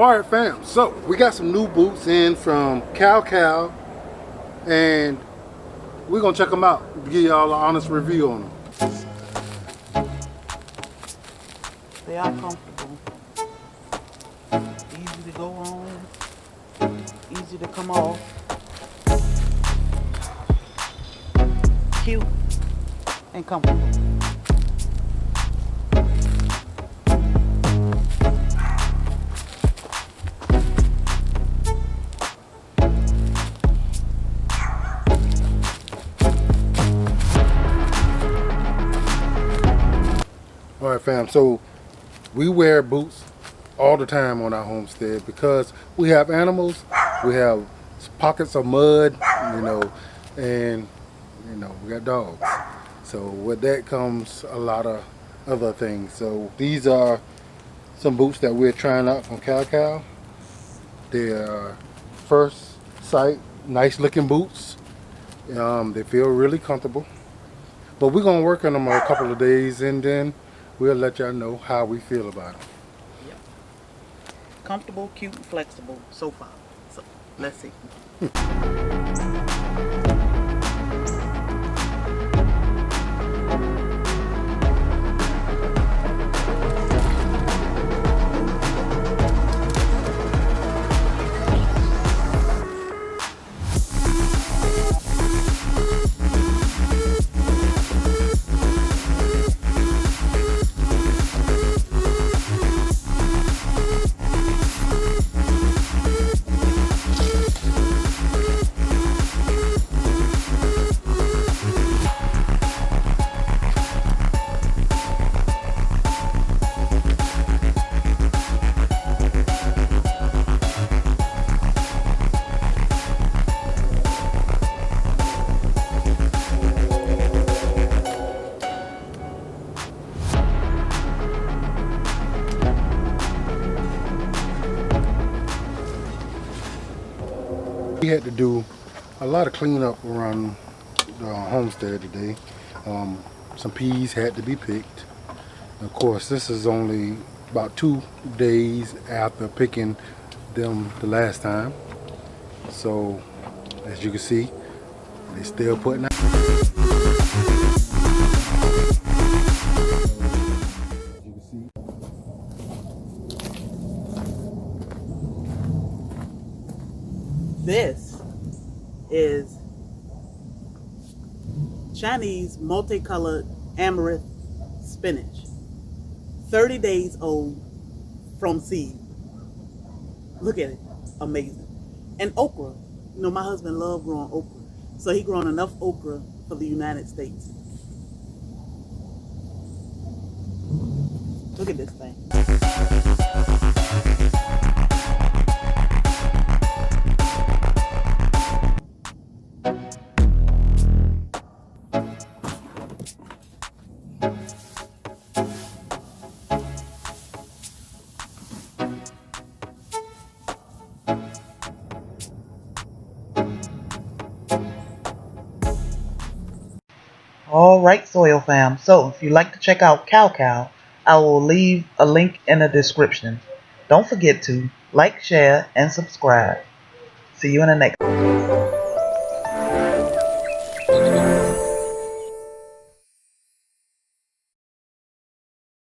Alright fam, so we got some new boots in from Cow, and we're gonna check them out, give y'all an honest review on them. They are comfortable, easy to go on, easy to come off, cute and comfortable. Alright fam, so we wear boots all the time on our homestead because we have animals, we have pockets of mud, and we got dogs. So with that comes a lot of other things. So these are some boots that we're trying out from Cow. They're first sight, nice looking boots. They feel really comfortable. But we're gonna work on them a couple of days and then we'll let y'all know how we feel about them. Yep. Comfortable, cute, and flexible so far. So let's see. We had to do a lot of cleanup around the homestead today. Some peas had to be picked. Of course, this is only about 2 days after picking them the last time. So, as you can see, they're still putting out. This is Chinese multicolored amaranth spinach. 30 days old from seed. Look at it. Amazing. And okra. You know, my husband loved growing okra. So he grown enough okra for the United States. Look at this thing. Alright, Soil Fam. So, if you'd like to check out Cow, I will leave a link in the description. Don't forget to like, share, and subscribe. See you in the next